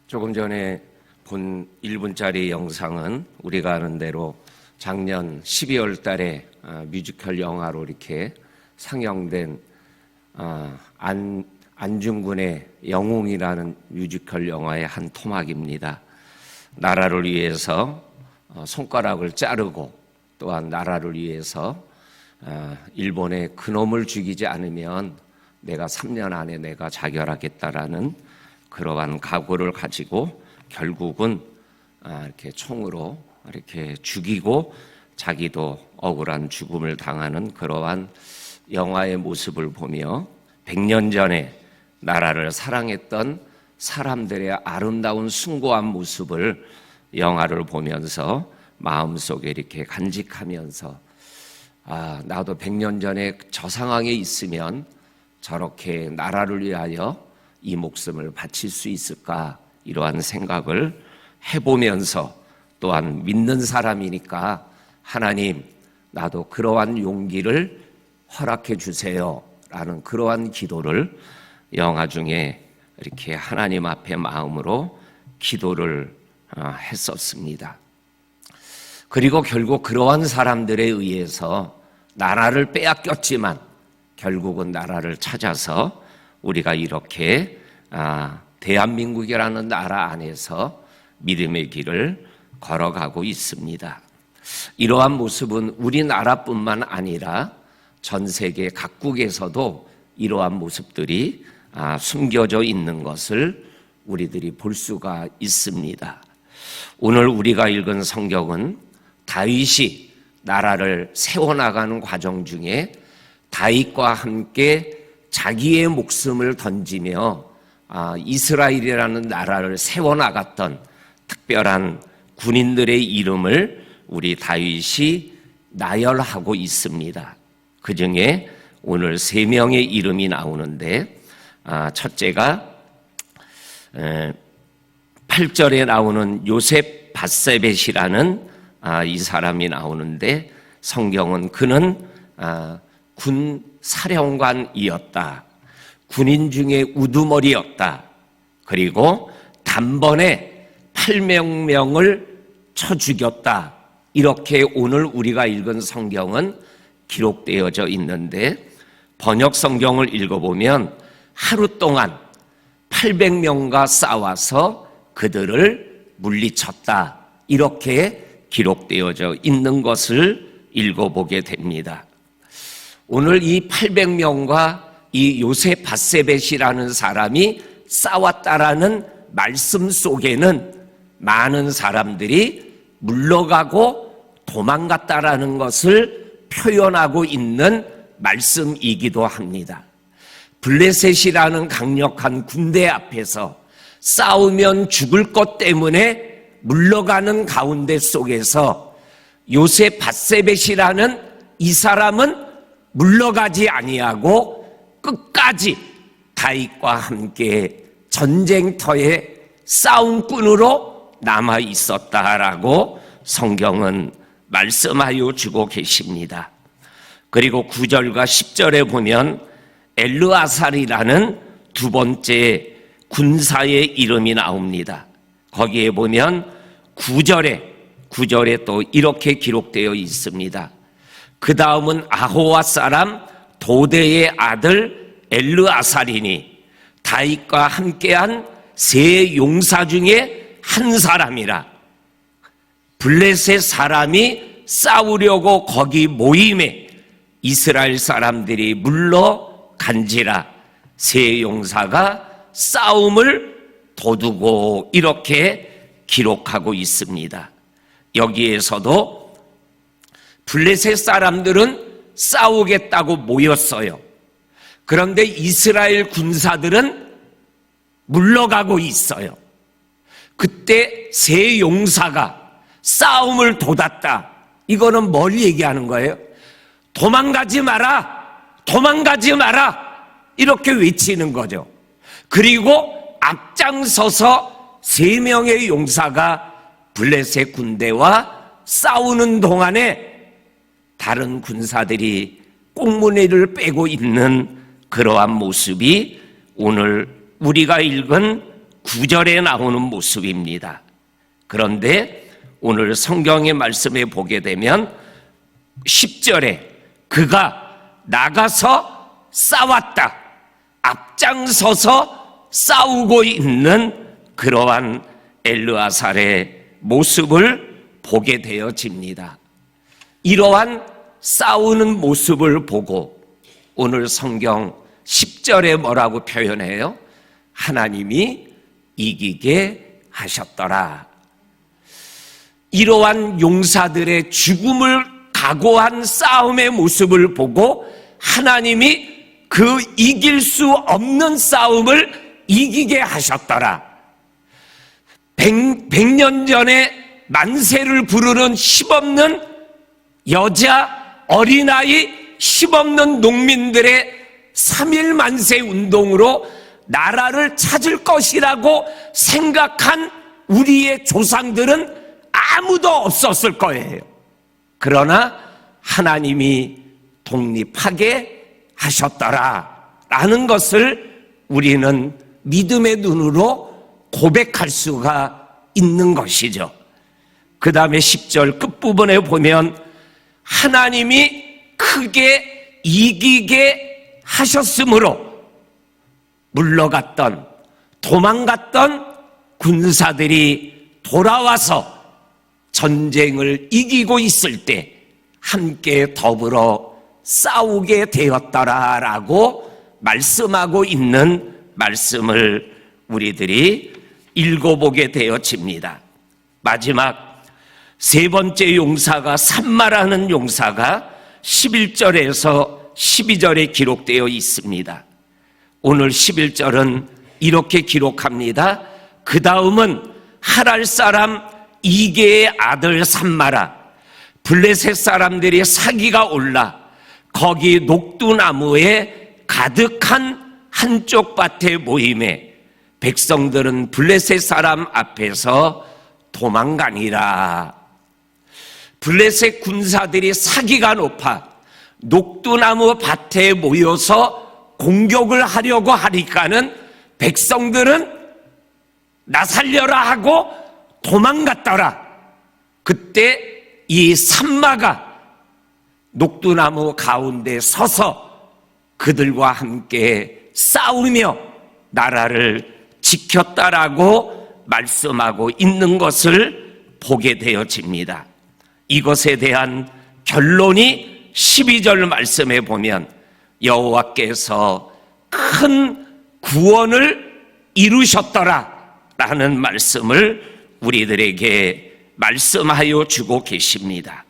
조금 전에 본 1분짜리 영상은 우리가 아는 대로 작년 12월 달에 뮤지컬 영화로 이렇게 상영된 안중근의 영웅이라는 뮤지컬 영화의 한 토막입니다. 나라를 위해서 손가락을 자르고 또한 나라를 위해서 일본의 그놈을 죽이지 않으면 내가 3년 안에 내가 자결하겠다라는 그러한 각오를 가지고 결국은 이렇게 총으로 이렇게 죽이고 자기도 억울한 죽음을 당하는 그러한 영화의 모습을 보며 100년 전에 나라를 사랑했던 사람들의 아름다운 숭고한 모습을 영화를 보면서 마음속에 이렇게 간직하면서 나도 100년 전에 저 상황에 있으면 저렇게 나라를 위하여 이 목숨을 바칠 수 있을까 이러한 생각을 해보면서 또한 믿는 사람이니까 하나님 나도 그러한 용기를 허락해 주세요 라는 그러한 기도를 영화 중에 이렇게 하나님 앞에 마음으로 기도를 했었습니다. 그리고 결국 그러한 사람들에 의해서 나라를 빼앗겼지만 결국은 나라를 찾아서 우리가 이렇게 대한민국이라는 나라 안에서 믿음의 길을 걸어가고 있습니다. 이러한 모습은 우리나라뿐만 아니라 전 세계 각국에서도 이러한 모습들이 숨겨져 있는 것을 우리들이 볼 수가 있습니다. 오늘 우리가 읽은 성경은 다윗이 나라를 세워나가는 과정 중에 다윗과 함께 자기의 목숨을 던지며 이스라엘이라는 나라를 세워나갔던 특별한 군인들의 이름을 우리 다윗이 나열하고 있습니다. 그 중에 오늘 3명의 이름이 나오는데 첫째가 8절에 나오는 요셉 밧세벳이라는 이 사람이 나오는데 성경은 그는 군 사령관이었다. 군인 중에 우두머리였다. 그리고 단번에 800명을 쳐 죽였다. 이렇게 오늘 우리가 읽은 성경은 기록되어져 있는데 번역 성경을 읽어보면 하루 동안 800명과 싸워서 그들을 물리쳤다. 이렇게 기록되어져 있는 것을 읽어보게 됩니다. 오늘 이 800명과 이 요셉 밧세벳이라는 사람이 싸웠다라는 말씀 속에는 많은 사람들이 물러가고 도망갔다라는 것을 표현하고 있는 말씀이기도 합니다. 블레셋이라는 강력한 군대 앞에서 싸우면 죽을 것 때문에 물러가는 가운데 속에서 요셉 밧세벳이라는 이 사람은 물러가지 아니하고 끝까지 다윗과 함께 전쟁터에 싸움꾼으로 남아 있었다라고 성경은 말씀하여 주고 계십니다. 그리고 9절과 10절에 보면 엘르아살이라는 두 번째 군사의 이름이 나옵니다. 거기에 보면 9절에 또 이렇게 기록되어 있습니다. 그 다음은 아호와 사람 도대의 아들 엘르아살이니 다윗과 함께한 세 용사 중에 한 사람이라. 블레셋 사람이 싸우려고 거기 모임에 이스라엘 사람들이 물러간지라 세 용사가 싸움을 도두고 이렇게 기록하고 있습니다. 여기에서도 블레셋 사람들은 싸우겠다고 모였어요. 그런데 이스라엘 군사들은 물러가고 있어요. 그때 세 용사가 싸움을 돋았다. 이거는 뭘 얘기하는 거예요? 도망가지 마라! 도망가지 마라! 이렇게 외치는 거죠. 그리고 앞장서서 3명의 용사가 블레셋 군대와 싸우는 동안에 다른 군사들이 꽁무니를 빼고 있는 그러한 모습이 오늘 우리가 읽은 9절에 나오는 모습입니다. 그런데 오늘 성경의 말씀에 보게 되면 10절에 그가 나가서 싸웠다, 앞장서서 싸우고 있는 그러한 엘르아살의 모습을 보게 되어집니다. 이러한 싸우는 모습을 보고 오늘 성경 10절에 뭐라고 표현해요? 하나님이 이기게 하셨더라. 이러한 용사들의 죽음을 각오한 싸움의 모습을 보고 하나님이 그 이길 수 없는 싸움을 이기게 하셨더라. 100년 전에 만세를 부르는 힘없는 여자, 어린아이, 힘없는 농민들의 3.1 만세 운동으로 나라를 찾을 것이라고 생각한 우리의 조상들은 아무도 없었을 거예요. 그러나 하나님이 독립하게 하셨더라 라는 것을 우리는 믿음의 눈으로 고백할 수가 있는 것이죠. 그 다음에 10절 끝부분에 보면 하나님이 크게 이기게 하셨으므로 물러갔던, 도망갔던 군사들이 돌아와서 전쟁을 이기고 있을 때 함께 더불어 싸우게 되었더라라고 말씀하고 있는 말씀을 우리들이 읽어보게 되어집니다. 마지막 세 번째 용사가 삼마라는 용사가 11절에서 12절에 기록되어 있습니다. 오늘 11절은 이렇게 기록합니다. 그 다음은 하랄 사람 이게의 아들 삼마라, 블레셋 사람들이 사기가 올라 거기 녹두나무에 가득한 한쪽 밭에 모임에 백성들은 블레셋 사람 앞에서 도망가니라. 블레셋 군사들이 사기가 높아 녹두나무 밭에 모여서 공격을 하려고 하니까는 백성들은 나 살려라 하고 도망갔더라. 그때 이 삼마가 녹두나무 가운데 서서 그들과 함께 싸우며 나라를 지켰다라고 말씀하고 있는 것을 보게 되어집니다. 이것에 대한 결론이 12절 말씀에 보면 여호와께서 큰 구원을 이루셨더라 라는 말씀을 우리들에게 말씀하여 주고 계십니다.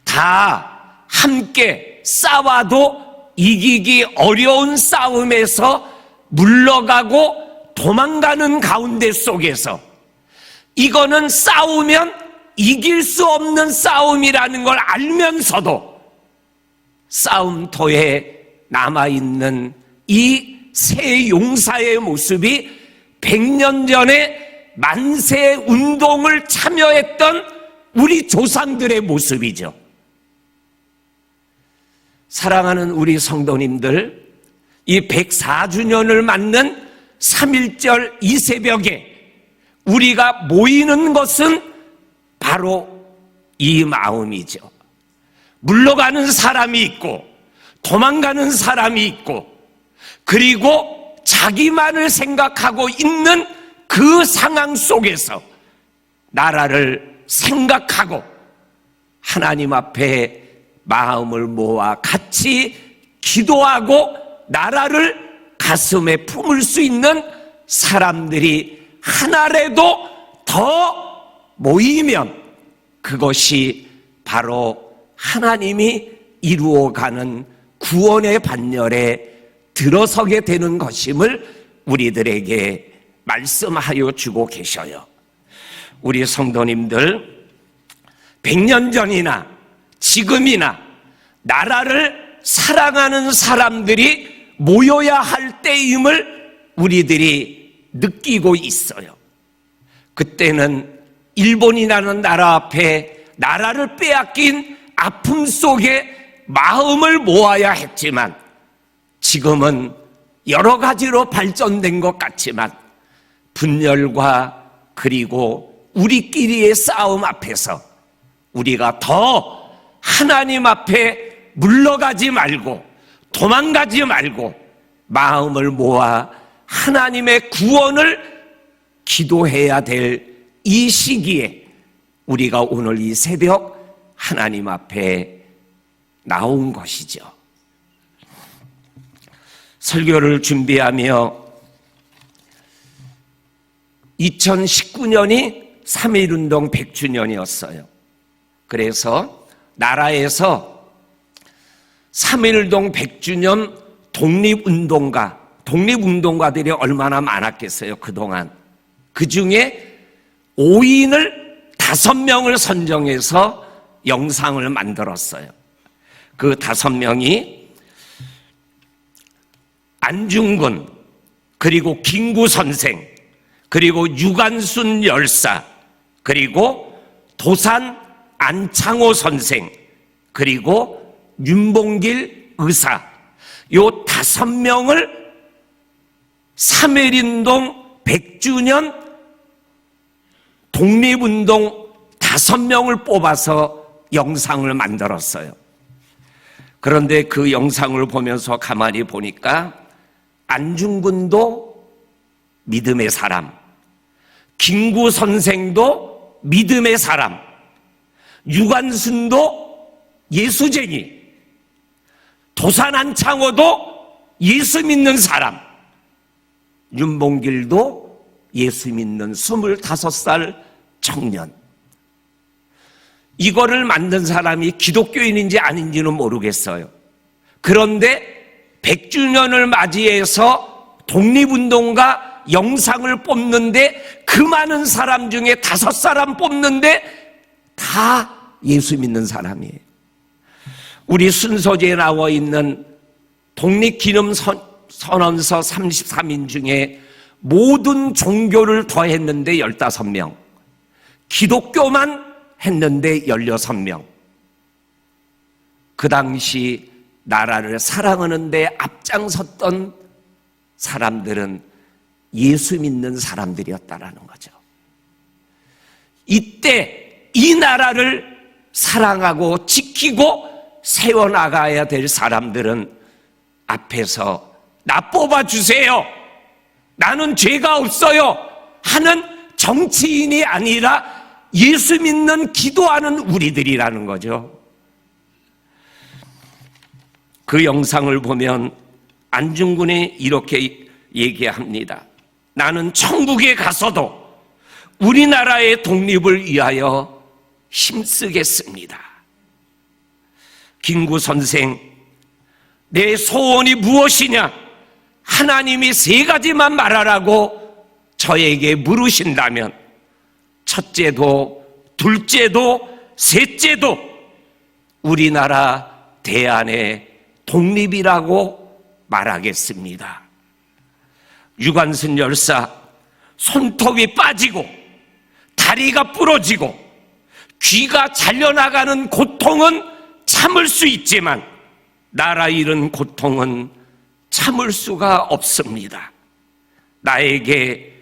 다 함께 싸워도 이기기 어려운 싸움에서 물러가고 도망가는 가운데 속에서 이거는 싸우면 이길 수 없는 싸움이라는 걸 알면서도 싸움터에 남아있는 이 세 용사의 모습이 100년 전에 만세 운동을 참여했던 우리 조상들의 모습이죠. 사랑하는 우리 성도님들, 이 104주년을 맞는 3.1절 이 새벽에 우리가 모이는 것은 바로 이 마음이죠. 물러가는 사람이 있고 도망가는 사람이 있고 그리고 자기만을 생각하고 있는 그 상황 속에서 나라를 생각하고 하나님 앞에 마음을 모아 같이 기도하고 나라를 가슴에 품을 수 있는 사람들이 하나라도 더 모이면 그것이 바로 하나님이 이루어가는 구원의 반열에 들어서게 되는 것임을 우리들에게 말씀하여 주고 계셔요. 우리 성도님들, 100년 전이나 지금이나 나라를 사랑하는 사람들이 모여야 할 때임을 우리들이 느끼고 있어요. 그때는 일본이라는 나라 앞에 나라를 빼앗긴 아픔 속에 마음을 모아야 했지만 지금은 여러 가지로 발전된 것 같지만 분열과 그리고 우리끼리의 싸움 앞에서 우리가 더 하나님 앞에 물러가지 말고 도망가지 말고 마음을 모아 하나님의 구원을 기도해야 될 이 시기에 우리가 오늘 이 새벽 하나님 앞에 나온 것이죠. 설교를 준비하며 2019년이 3.1운동 100주년이었어요. 그래서 나라에서 3.1운동 100주년 독립운동가들이 얼마나 많았겠어요, 그동안. 그 중에 5인을 5명을 선정해서 영상을 만들었어요. 그 5명이 안중근, 그리고 김구 선생, 그리고 유관순 열사, 그리고 도산 안창호 선생, 그리고 윤봉길 의사, 요 5명을 3.1운동 100주년 독립운동 5명을 뽑아서 영상을 만들었어요. 그런데 그 영상을 보면서 가만히 보니까 안중근도 믿음의 사람, 김구 선생도 믿음의 사람, 유관순도 예수쟁이, 도산 안창호도 예수 믿는 사람, 윤봉길도 예수 믿는 25살 청년. 이거를 만든 사람이 기독교인인지 아닌지는 모르겠어요. 그런데 100주년을 맞이해서 독립운동가 영상을 뽑는데 그 많은 사람 중에 5사람 뽑는데 다 예수 믿는 사람이에요. 우리 순서지에 나와 있는 독립기념선언서 33인 중에 모든 종교를 더했는데 15명, 기독교만 했는데 16명. 그 당시 나라를 사랑하는데 앞장섰던 사람들은 예수 믿는 사람들이었다라는 거죠. 이때 이 나라를 사랑하고 지키고 세워나가야 될 사람들은 앞에서 나 뽑아주세요, 나는 죄가 없어요 하는 정치인이 아니라 예수 믿는 기도하는 우리들이라는 거죠. 그 영상을 보면 안중근이 이렇게 얘기합니다. 나는 천국에 가서도 우리나라의 독립을 위하여 힘쓰겠습니다. 김구 선생, 내 소원이 무엇이냐? 하나님이 3가지만 말하라고 저에게 물으신다면 첫째도 둘째도 셋째도 우리나라 대안의 독립이라고 말하겠습니다. 유관순 열사, 손톱이 빠지고 다리가 부러지고 귀가 잘려나가는 고통은 참을 수 있지만 나라 잃은 고통은 참을 수가 없습니다. 나에게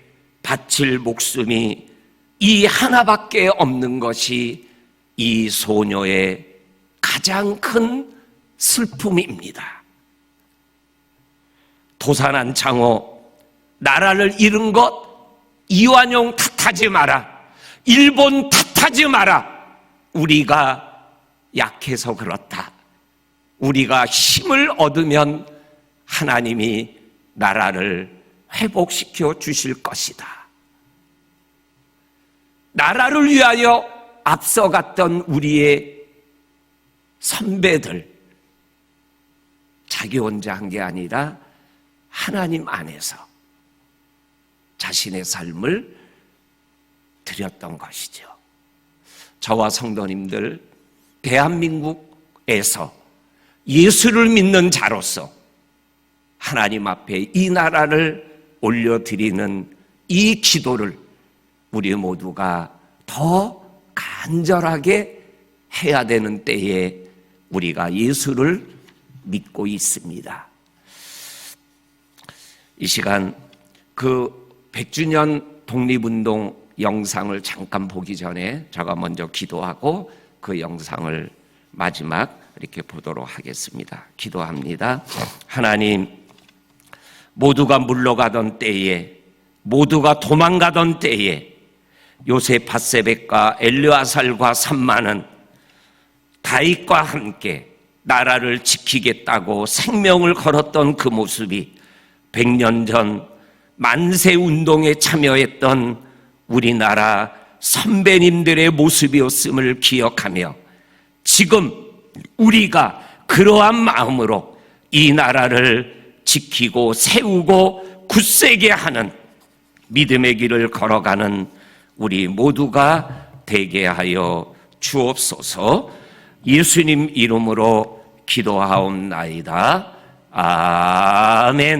바칠 목숨이 이 하나밖에 없는 것이 이 소녀의 가장 큰 슬픔입니다. 도산 안창호, 나라를 잃은 것 이완용 탓하지 마라, 일본 탓하지 마라, 우리가 약해서 그렇다. 우리가 힘을 얻으면 하나님이 나라를 회복시켜 주실 것이다. 나라를 위하여 앞서갔던 우리의 선배들, 자기 혼자 한 게 아니라 하나님 안에서 자신의 삶을 드렸던 것이죠. 저와 성도님들, 대한민국에서 예수를 믿는 자로서 하나님 앞에 이 나라를 올려드리는 이 기도를 우리 모두가 더 간절하게 해야 되는 때에 우리가 예수를 믿고 있습니다. 이 시간 그 100주년 독립운동 영상을 잠깐 보기 전에 제가 먼저 기도하고 그 영상을 마지막 이렇게 보도록 하겠습니다. 기도합니다. 하나님, 모두가 물러가던 때에, 모두가 도망가던 때에 요셉 밧세벳과 엘르아살과 삼마는 다윗과 함께 나라를 지키겠다고 생명을 걸었던 그 모습이 100년 전 만세 운동에 참여했던 우리나라 선배님들의 모습이었음을 기억하며 지금 우리가 그러한 마음으로 이 나라를 지키고 세우고 굳세게 하는 믿음의 길을 걸어가는 우리 모두가 되게 하여 주옵소서. 예수님 이름으로 기도하옵나이다. 아멘.